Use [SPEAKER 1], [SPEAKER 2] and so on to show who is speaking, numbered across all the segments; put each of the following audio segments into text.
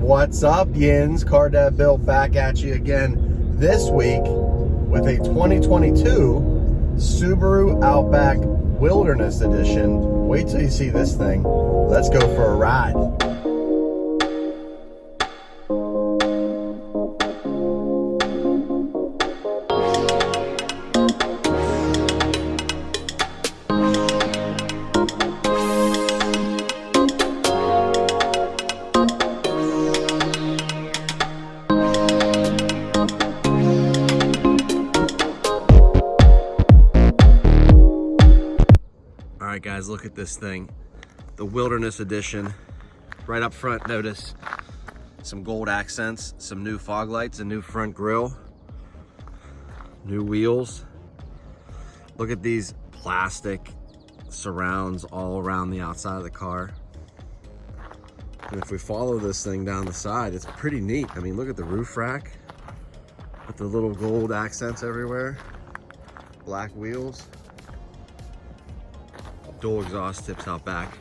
[SPEAKER 1] What's up, Yins? Car Dad Bill back at you again this week with a 2022 Subaru Outback Wilderness Edition. Wait till you see this thing. Let's go for a ride. All right, guys, look at this thing. The Wilderness Edition. Right up front, notice some gold accents, some new fog lights, a new front grille, new wheels. Look at these plastic surrounds all around the outside of the car. And if we follow this thing down the side, it's pretty neat. I mean, look at the roof rack with the little gold accents everywhere. Black wheels. Dual exhaust tips out back.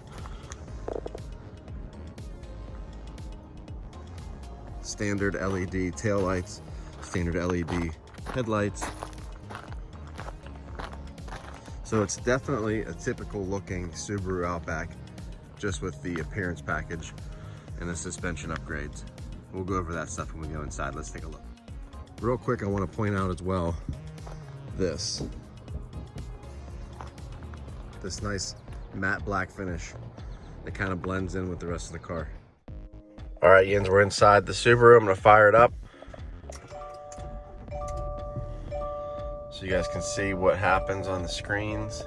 [SPEAKER 1] Standard LED taillights, standard LED headlights. So it's definitely a typical looking Subaru Outback, just with the appearance package and the suspension upgrades. We'll go over that stuff when we go inside. Let's take a look. Real quick, I want to point out as well this nice matte black finish that kind of blends in with the rest of the car. All right, Yins, we're inside the Subaru. I'm gonna fire it up so you guys can see what happens on the screens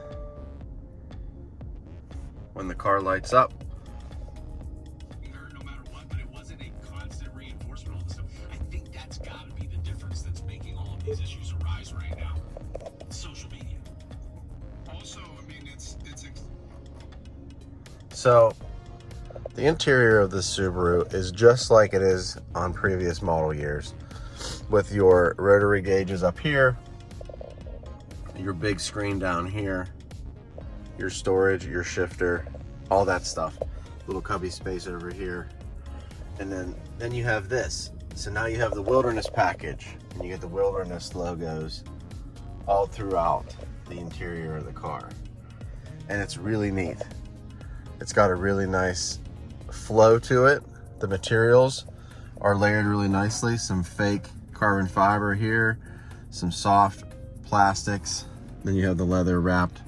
[SPEAKER 1] when the car lights up.
[SPEAKER 2] No matter what, but it wasn't a constant reinforcement. So I think that's got to be the difference that's making all of these issues arise right now. Social media. Also, I mean,
[SPEAKER 1] So the interior of the Subaru is just like it is on previous model years, with your rotary gauges up here, your big screen down here, your storage, your shifter, all that stuff. Little cubby space over here. And then you have this. So now you have the Wilderness package, and you get the Wilderness logos all throughout the interior of the car. And it's really neat. It's got a really nice flow to it. The materials are layered really nicely. Some fake carbon fiber here, some soft plastics. Then you have the leather wrapped.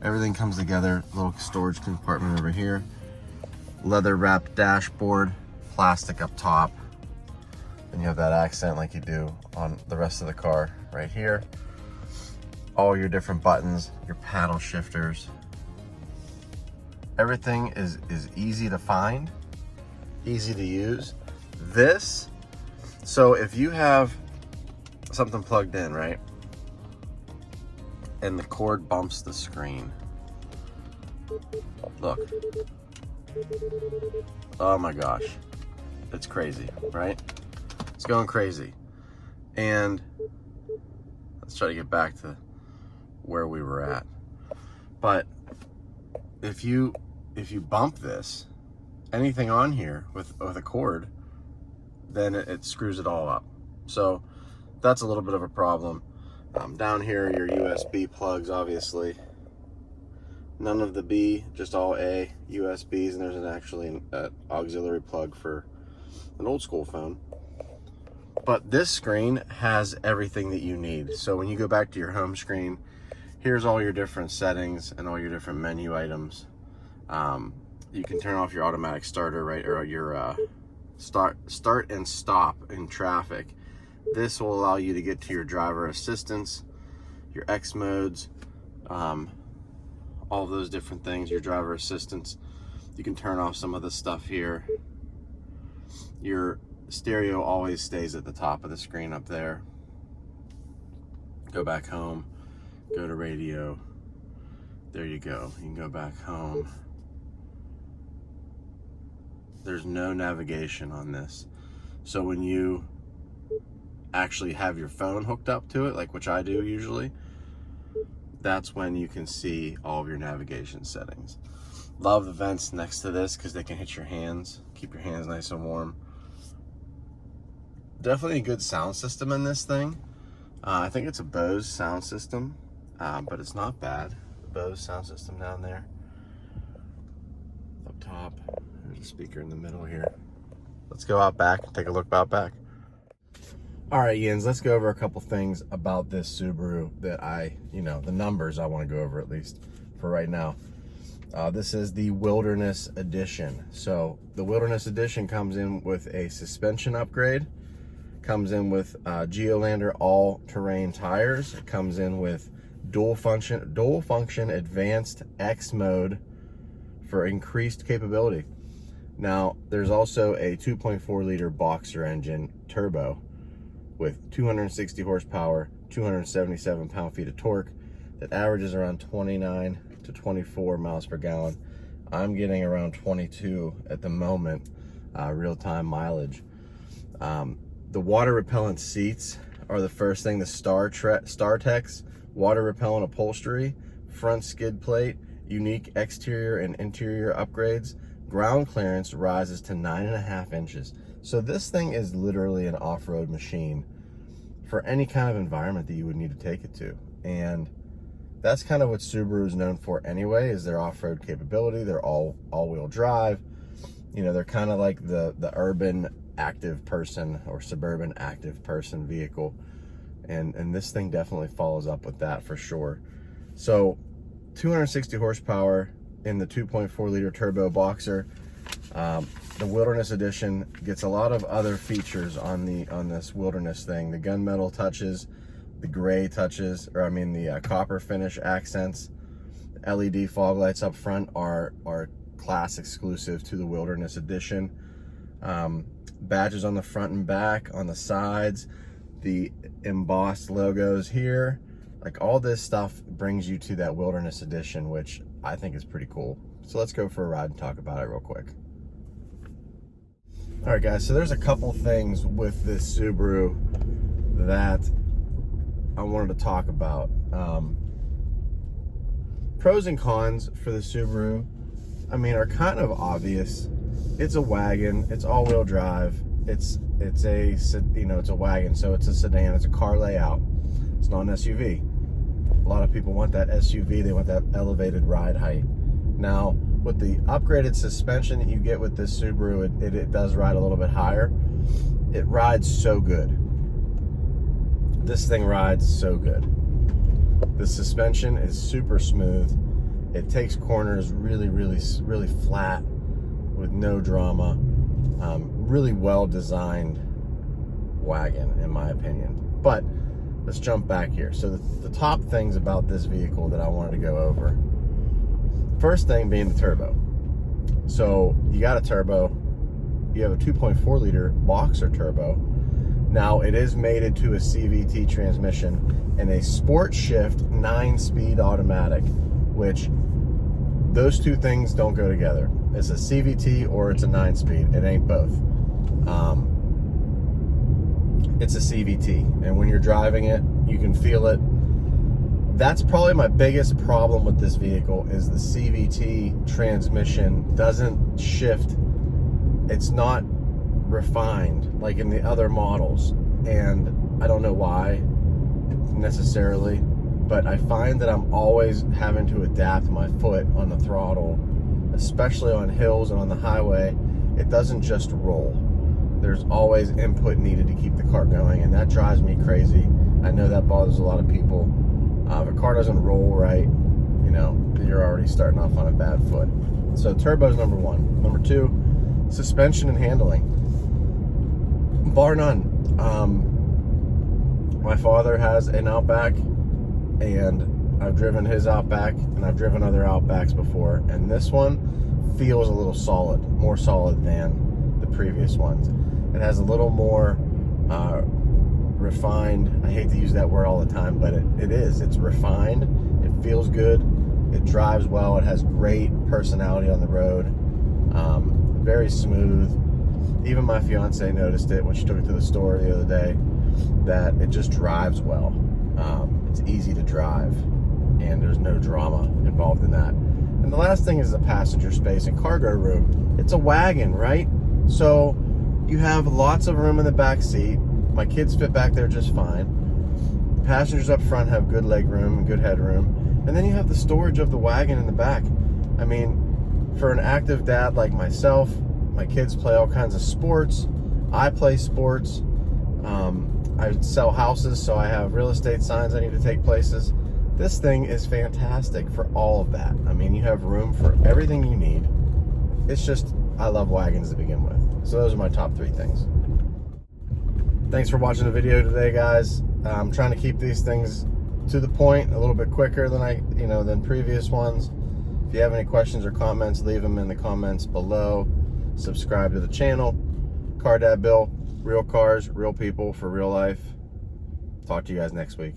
[SPEAKER 1] Everything comes together. Little storage compartment over here. Leather wrapped dashboard, plastic up top. And you have that accent like you do on the rest of the car right here. All your different buttons, your paddle shifters. Everything is easy to find, easy to use. So if you have something plugged in, right, and the cord bumps the screen, look. Oh my gosh, it's crazy, right? It's going crazy. And let's try to get back to where we were at. But if you bump this, anything on here with a cord, then it screws it all up. So that's a little bit of a problem. Down here, your USB plugs, obviously. None of the B, just all A USBs, and there's actually an auxiliary plug for an old school phone. But this screen has everything that you need. So when you go back to your home screen, here's all your different settings and all your different menu items. You can turn off your automatic starter, right, or your start and stop in traffic. This will allow you to get to your driver assistance, your X modes, all those different things, your driver assistance. You can turn off some of the stuff here. Your stereo always stays at the top of the screen up there. Go back home, go to radio. There you go. You can go back home. There's no navigation on this. So when you actually have your phone hooked up to it, like which I do usually, that's when you can see all of your navigation settings. Love the vents next to this because they can hit your hands, keep your hands nice and warm. Definitely a good sound system in this thing. I think it's a Bose sound system, but it's not bad. The Bose sound system down there. Up top, there's a speaker in the middle here. Let's go out back and take a look out back. All right, Yins, let's go over a couple things about this Subaru that the numbers I want to go over at least for right now. This is the Wilderness Edition. So the Wilderness Edition comes in with a suspension upgrade, comes in with Geolander all-terrain tires. It comes in with dual function advanced X mode for increased capability. Now, there's also a 2.4 liter Boxer engine turbo with 260 horsepower, 277 pound-feet of torque that averages around 29 to 24 miles per gallon. I'm getting around 22 at the moment, real-time mileage. The water repellent seats are the first thing. The StarTex water repellent upholstery, front skid plate, unique exterior and interior upgrades. Ground clearance rises to 9.5 inches. So this thing is literally an off-road machine for any kind of environment that you would need to take it to. And that's kind of what Subaru is known for anyway, is their off-road capability. They're all-wheel drive. You know, they're kind of like the urban active person or suburban active person vehicle. And this thing definitely follows up with that for sure. So 260 horsepower in the 2.4 liter turbo Boxer. The Wilderness Edition gets a lot of other features on this Wilderness thing. The gunmetal touches, the gray touches, the copper finish accents. LED fog lights up front are class exclusive to the Wilderness Edition. Badges on the front and back, on the sides, the embossed logos here. Like, all this stuff brings you to that Wilderness Edition, which I think is pretty cool. So let's go for a ride and talk about it real quick. All right, guys, so there's a couple things with this Subaru that I wanted to talk about. Pros and cons for the Subaru, are kind of obvious. It's a wagon, it's all-wheel drive, it's a wagon, so it's a sedan, it's a car layout. It's not an SUV. A lot of people want that SUV, they want that elevated ride height. Now, with the upgraded suspension that you get with this Subaru, it does ride a little bit higher. It rides so good. This thing rides so good. The suspension is super smooth. It takes corners really, really, really flat with no drama. Really well designed wagon, in my opinion. But let's jump back here. So the top things about this vehicle that I wanted to go over. First thing being the turbo. So you got a turbo. You have a 2.4 liter Boxer turbo. Now it is mated to a CVT transmission and a Sport Shift 9-speed automatic, which those two things don't go together. It's a CVT or it's a 9-speed. It ain't both. It's a CVT, and when you're driving it, you can feel it. That's probably my biggest problem with this vehicle, is the CVT transmission doesn't shift. It's not refined like in the other models, and I don't know why necessarily, but I find that I'm always having to adapt my foot on the throttle, especially on hills and on the highway. It doesn't just roll. There's always input needed to keep the car going, and that drives me crazy. I know that bothers a lot of people. If a car doesn't roll right, you're already starting off on a bad foot. So turbo's number one. Number two, suspension and handling. Bar none. My father has an Outback, and I've driven his Outback, and I've driven other Outbacks before, and this one feels a little solid, more solid than the previous ones. It has a little more refined. I hate to use that word all the time, but it is. It's refined. It feels good. It drives well. It has great personality on the road. Very smooth. Even my fiance noticed it when she took it to the store the other day, that it just drives well. It's easy to drive, and there's no drama involved in that. And the last thing is the passenger space and cargo room. It's a wagon, right? So you have lots of room in the back seat. My kids fit back there just fine. Passengers up front have good leg room and good headroom. And then you have the storage of the wagon in the back. I mean, for an active dad like myself, my kids play all kinds of sports. I play sports. I sell houses, so I have real estate signs I need to take places. This thing is fantastic for all of that. I mean, you have room for everything you need. It's just, I love wagons to begin with. So those are my top 3 things. Thanks for watching the video today, guys. I'm trying to keep these things to the point, a little bit quicker than than previous ones. If you have any questions or comments, leave them in the comments below. Subscribe to the channel. Car Dad Bill, real cars, real people for real life. Talk to you guys next week.